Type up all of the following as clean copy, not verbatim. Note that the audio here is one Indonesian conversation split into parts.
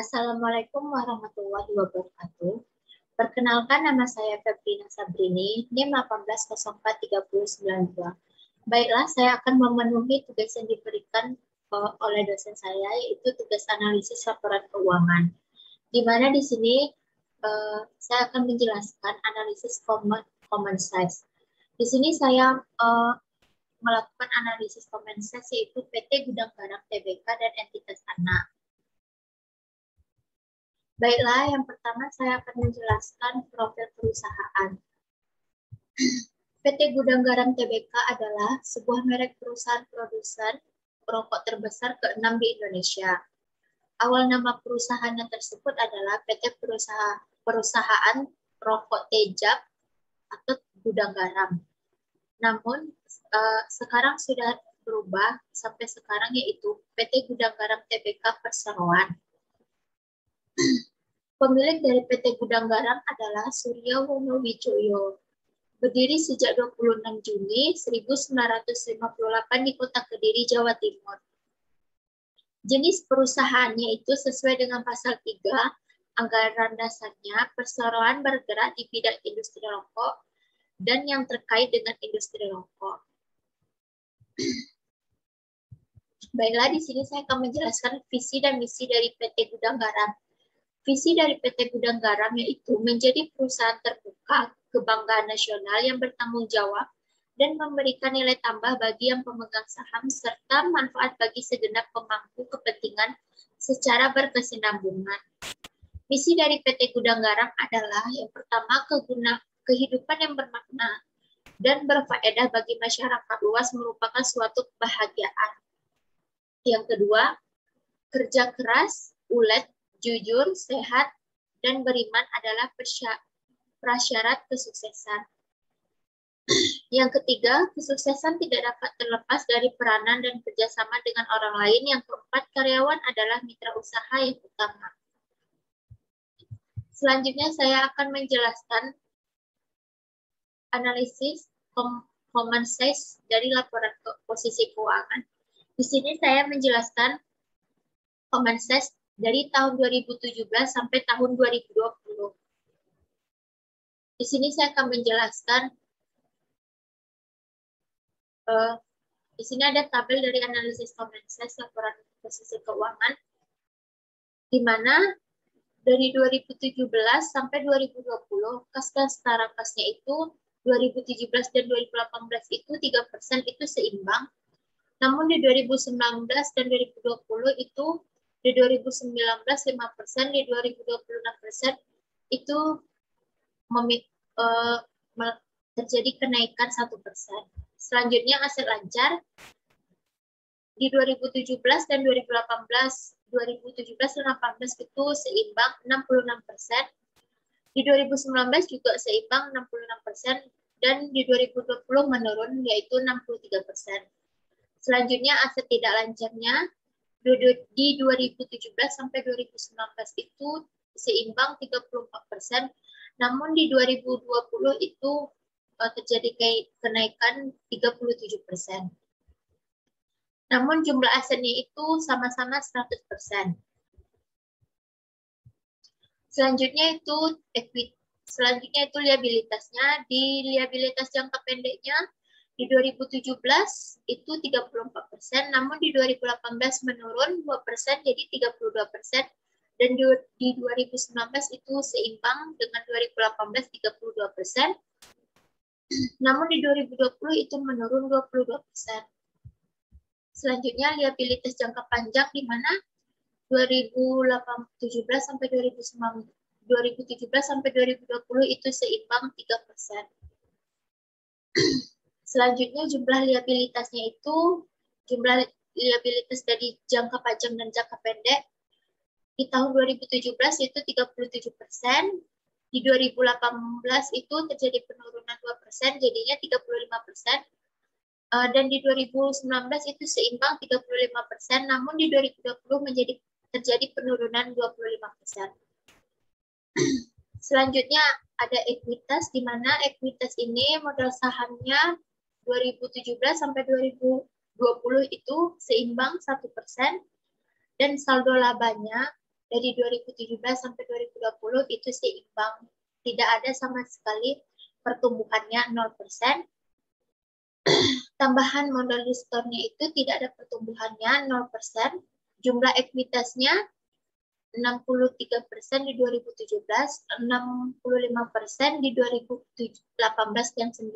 Assalamualaikum warahmatullahi wabarakatuh. Perkenalkan, nama saya Febrina Sabrini, NIM 18043092. Baiklah, saya akan memenuhi tugas yang diberikan oleh dosen saya, yaitu tugas analisis laporan keuangan. Di mana di sini saya akan menjelaskan analisis common size. Di sini saya melakukan analisis common size, yaitu PT Gudang Garam Tbk dan entitas anak. Baiklah, yang pertama saya akan menjelaskan profil perusahaan. PT Gudang Garam Tbk adalah sebuah merek perusahaan produsen rokok terbesar ke-6 di Indonesia. Awal nama perusahaannya tersebut adalah PT Perusahaan Rokok Tejab atau Gudang Garam. Namun sekarang sudah berubah sampai sekarang, yaitu PT Gudang Garam Tbk Perseroan. Pemilik dari PT Gudang Garam adalah Surya Wono Wijoyo. Berdiri sejak 26 Juni 1958 di Kota Kediri, Jawa Timur. Jenis perusahaannya itu sesuai dengan pasal 3 anggaran dasarnya, perseroan bergerak di bidang industri rokok dan yang terkait dengan industri rokok. Baiklah, di sini saya akan menjelaskan visi dan misi dari PT Gudang Garam. Visi dari PT Gudang Garam yaitu menjadi perusahaan terbuka, kebanggaan nasional yang bertanggung jawab dan memberikan nilai tambah bagi yang pemegang saham serta manfaat bagi segenap pemangku kepentingan secara berkesinambungan. Misi dari PT Gudang Garam adalah yang pertama, kehidupan yang bermakna dan berfaedah bagi masyarakat luas merupakan suatu kebahagiaan. Yang kedua, kerja keras, ulet, jujur, sehat, dan beriman adalah prasyarat kesuksesan. Yang ketiga, kesuksesan tidak dapat terlepas dari peranan dan kerjasama dengan orang lain. Yang keempat, karyawan adalah mitra usaha yang utama. Selanjutnya saya akan menjelaskan analisis common size dari laporan posisi keuangan. Di sini saya menjelaskan common size dari tahun 2017 sampai tahun 2020. Di sini saya akan menjelaskan, di sini ada tabel dari analisis common size laporan posisi keuangan, di mana dari 2017 sampai 2020, kas setara kasnya itu 2017 dan 2018 itu 3% itu seimbang. Namun di 2019 dan 2020 itu di 2019 5%, di 2020 6%, itu terjadi kenaikan 1%. Selanjutnya aset lancar di 2017 dan 2018, 2017 dan 2018 itu seimbang 66%. Di 2019 juga seimbang 66%, dan di 2020 menurun yaitu 63%. Selanjutnya aset tidak lancarnya di 2017 sampai 2019 itu seimbang 34%, namun di 2020 itu terjadi kenaikan 37%. Namun jumlah asetnya itu sama-sama 100%. Selanjutnya itu liabilitasnya. Di liabilitas jangka pendeknya di 2017 itu 34%, namun di 2018 menurun 2% jadi 32%, dan di 2019 itu seimbang dengan 2018 32%, namun di 2020 itu menurun 22%. Selanjutnya liabilitas jangka panjang, di mana 2017 sampai 2020 itu seimbang 3%. Selanjutnya jumlah liabilitasnya itu jumlah liabilitas dari jangka panjang dan jangka pendek. Di tahun 2017 itu 37%, di 2018 itu terjadi penurunan 2%, jadinya 35%. Dan di 2019 itu seimbang 35%, namun di 2020 terjadi penurunan 25%. Selanjutnya ada ekuitas, di mana ekuitas ini modal sahamnya 2017 sampai 2020 itu seimbang 1%, dan saldo labanya dari 2017 sampai 2020 itu seimbang. Tidak ada sama sekali pertumbuhannya 0%. Tambahan modal distornya itu tidak ada pertumbuhannya 0%. Jumlah ekuitasnya 63% di 2017, 65% di 2018 dan 19.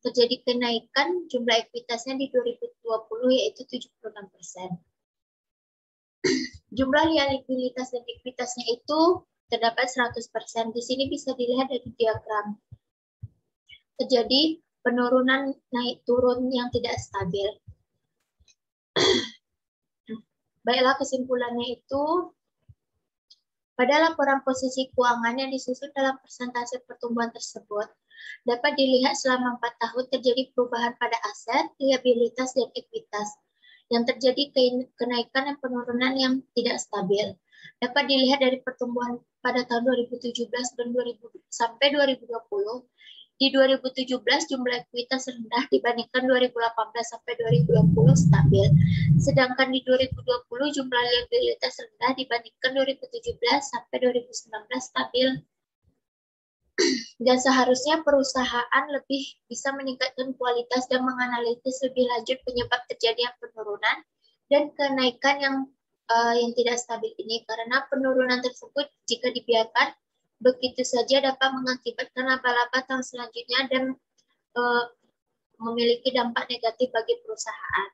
Terjadi kenaikan jumlah ekuitasnya di 2020 yaitu 76%. Jumlah liabilitas dan ekuitasnya itu terdapat 100%. Di sini bisa dilihat dari diagram. Terjadi penurunan naik turun yang tidak stabil. Baiklah, kesimpulannya itu pada laporan posisi keuangan yang disusun dalam persentase pertumbuhan tersebut dapat dilihat selama 4 tahun terjadi perubahan pada aset, liabilitas, dan ekuitas yang terjadi kenaikan dan penurunan yang tidak stabil. Dapat dilihat dari pertumbuhan pada tahun 2017 dan 2000 sampai 2020. Di 2017 jumlah ekuitas rendah dibandingkan 2018 sampai 2020 stabil. Sedangkan di 2020 jumlah liabilitas rendah dibandingkan 2017 sampai 2019 stabil. Dan seharusnya perusahaan lebih bisa meningkatkan kualitas dan menganalisis lebih lanjut penyebab terjadinya penurunan dan kenaikan yang tidak stabil ini, karena penurunan tersebut jika dibiarkan begitu saja dapat mengakibatkan laba-laba tahun selanjutnya dan memiliki dampak negatif bagi perusahaan.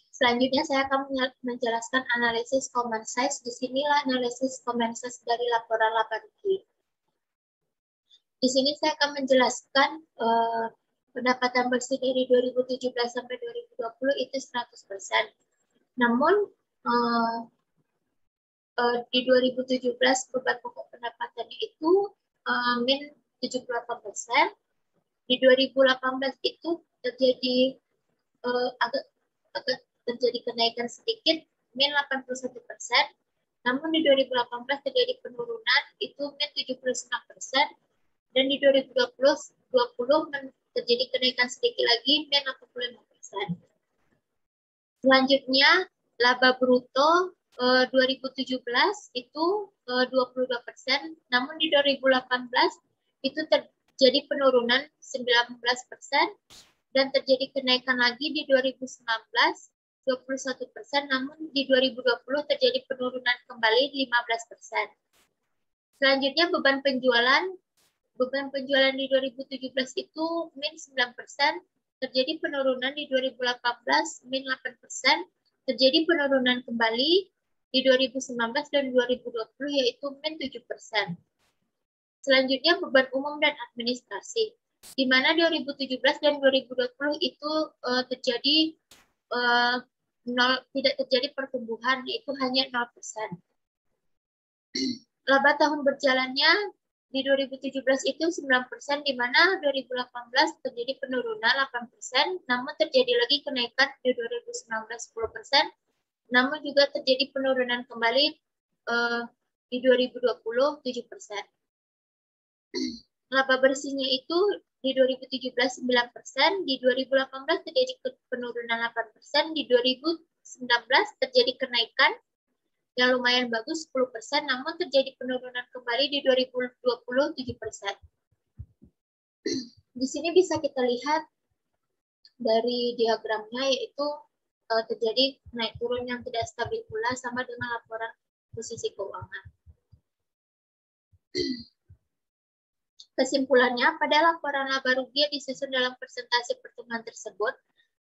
Selanjutnya saya akan menjelaskan analisis common size. Disinilah analisis common size dari laporan laba rugi. Di sini saya akan menjelaskan pendapatan bersih dari 2017 sampai 2020 itu 100%. Namun di 2017 beban pokok pendapatannya itu min 78%. Di 2018 itu terjadi agak terjadi kenaikan sedikit min 81%. Namun di 2018 terjadi penurunan itu min 79%. Dan di 2020 terjadi kenaikan sedikit lagi min 85%. Selanjutnya laba bruto 2017 itu 22%, namun di 2018 itu terjadi penurunan 19% dan terjadi kenaikan lagi di 2019 21%, namun di 2020 terjadi penurunan kembali 15%. Selanjutnya beban penjualan di 2017 itu min 9%, terjadi penurunan di 2018 min 8%, terjadi penurunan kembali di 2019 dan 2020 yaitu min 7%. Selanjutnya beban umum dan administrasi, di mana 2017 dan 2020 itu terjadi tidak terjadi pertumbuhan, yaitu hanya 0%. Laba tahun berjalannya di 2017 itu 9%, di mana 2018 terjadi penurunan 8%, namun terjadi lagi kenaikan di 2019 10%, namun juga terjadi penurunan kembali di 2020 7%. Laba bersihnya itu di 2017 9%, di 2018 terjadi penurunan 8%, di 2019 terjadi kenaikan yang lumayan bagus 10%, namun terjadi penurunan kembali di 2020 7%. Di sini bisa kita lihat dari diagramnya, yaitu terjadi naik turun yang tidak stabil pula sama dengan laporan posisi keuangan. Kesimpulannya, pada laporan laba rugi yang disusun dalam persentase pertumbuhan tersebut,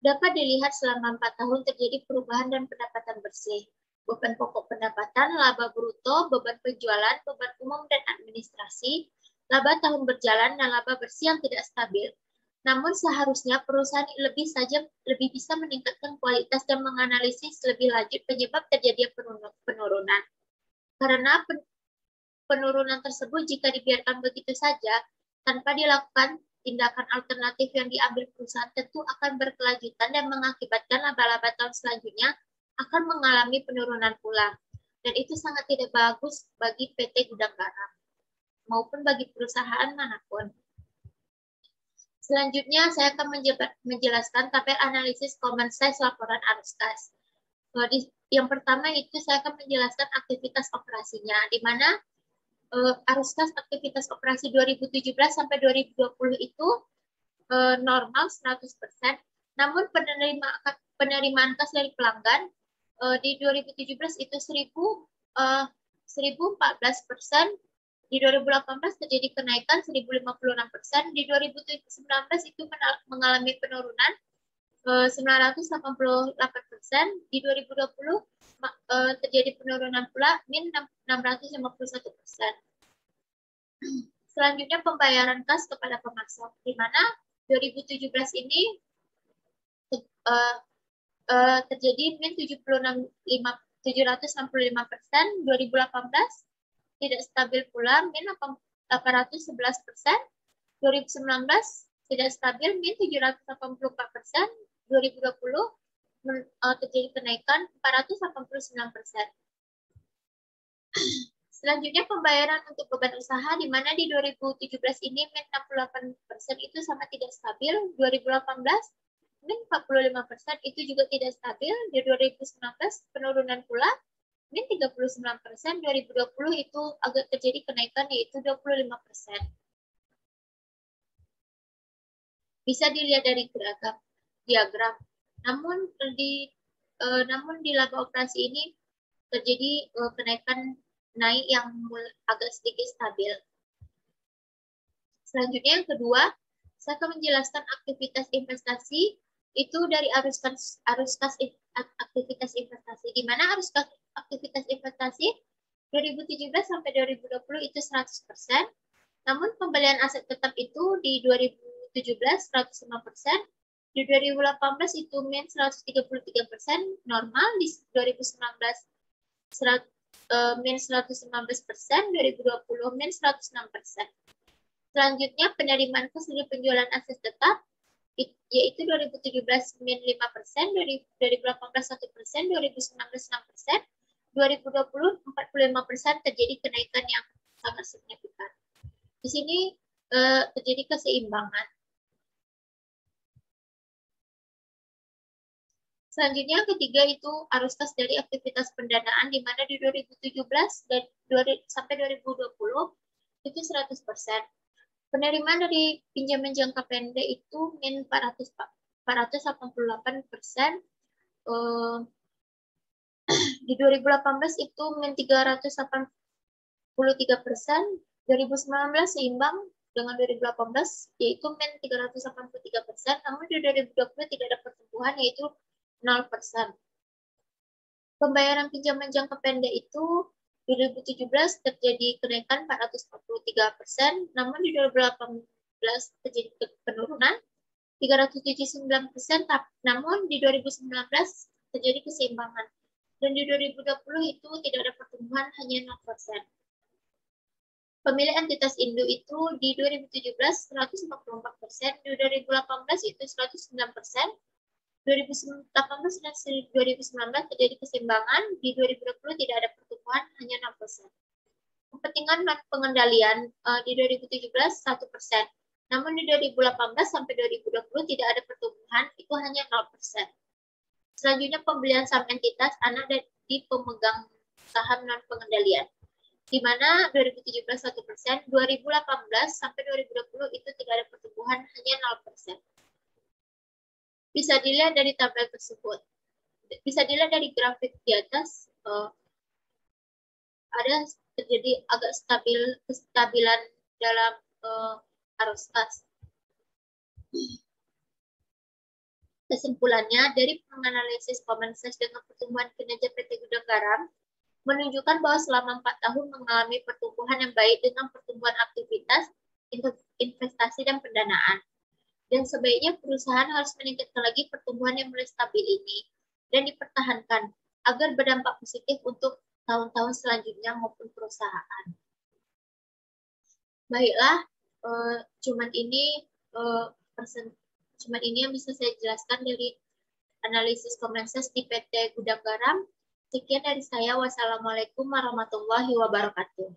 dapat dilihat selama 4 tahun terjadi perubahan dan pendapatan bersih. Beban pokok pendapatan, laba bruto, beban penjualan, beban umum dan administrasi, laba tahun berjalan, dan laba bersih yang tidak stabil. Namun seharusnya perusahaan lebih bisa meningkatkan kualitas dan menganalisis lebih lanjut penyebab terjadinya penurunan. Karena penurunan tersebut jika dibiarkan begitu saja, tanpa dilakukan tindakan alternatif yang diambil perusahaan tentu akan berkelanjutan dan mengakibatkan laba-laba tahun selanjutnya akan mengalami penurunan pula. Dan itu sangat tidak bagus bagi PT Gudang Garam maupun bagi perusahaan manapun. Selanjutnya saya akan menjelaskan tabel analisis common size laporan arus kas. Yang pertama itu saya akan menjelaskan aktivitas operasinya, di mana arus kas aktivitas operasi 2017 sampai 2020 itu normal 100%, namun penerimaan kas dari pelanggan di 2017 itu 1014%, di 2018 terjadi kenaikan 1056%, di 2019 itu mengalami penurunan 988%, di 2020 terjadi penurunan pula min 651%. Selanjutnya pembayaran kas kepada pemasok, di mana 2017 ini terjadi min 765%, 2018 tidak stabil pula min 811%, 2019 tidak stabil min 784%, 2020 terjadi kenaikan 489%. Selanjutnya pembayaran untuk beban usaha, di mana di 2017 ini min 68% itu sama tidak stabil, 2018 min 45% itu juga tidak stabil, di 2019 penurunan pula min 39%, 2020 itu agak terjadi kenaikan yaitu 25%. Bisa dilihat dari diagram. Namun di laba operasi ini terjadi kenaikan naik yang agak sedikit stabil. Selanjutnya yang kedua, saya akan menjelaskan aktivitas investasi itu dari arus kas aktivitas investasi, di mana arus kas aktivitas investasi 2017 sampai 2020 itu 100%, namun pembelian aset tetap itu di 2017 105%, di 2018 itu min 133%, normal, di 2019 min 119%, 2020 min 106%. Selanjutnya penerimaan kas dari penjualan aset tetap yaitu 2017 min 5%, 2018 1%, 2019 6%, 2020 45% terjadi kenaikan yang sangat signifikan. Di sini terjadi keseimbangan. Selanjutnya ketiga itu arus kas dari aktivitas pendanaan, di mana di 2017 dan sampai 2020 itu 100%. Penerimaan dari pinjaman jangka pendek itu min 488%, di 2018 itu min 383%, 2019 seimbang dengan 2018 yaitu min 383%, namun di 2020 tidak ada pertumbuhan yaitu 0%. Pembayaran pinjaman jangka pendek itu 2017 terjadi kenaikan 443%, namun di 2018 terjadi penurunan 379%, namun di 2019 terjadi keseimbangan. Dan di 2020 itu tidak ada pertumbuhan, hanya 0%. Pemilik entitas induk itu di 2017 144%, di 2018 itu 109%, 2018 dan 2019 terjadi keseimbangan, di 2020 tidak ada pertumbuhan, hanya 6%. Kepentingan pengendalian di 2017 1%, namun di 2018 sampai 2020 tidak ada pertumbuhan, itu hanya 0%. Selanjutnya pembelian saham entitas anak di pemegang saham non pengendalian, di mana 2017 1%, 2018 sampai 2020 itu tidak ada pertumbuhan, hanya 0%. Bisa dilihat dari tabel tersebut. Bisa dilihat dari grafik di atas, ada terjadi agak kestabilan dalam arus kas. Kesimpulannya, dari menganalisis Common Sense dengan pertumbuhan kinerja PT Gudang Garam, menunjukkan bahwa selama 4 tahun mengalami pertumbuhan yang baik dengan pertumbuhan aktivitas, investasi, dan pendanaan. Dan sebaiknya perusahaan harus meningkatkan lagi pertumbuhan yang mulai stabil ini dan dipertahankan agar berdampak positif untuk tahun-tahun selanjutnya maupun perusahaan. Baiklah, cuman ini yang bisa saya jelaskan dari analisis Common Sense di PT Gudang Garam. Sekian dari saya. Wassalamualaikum warahmatullahi wabarakatuh.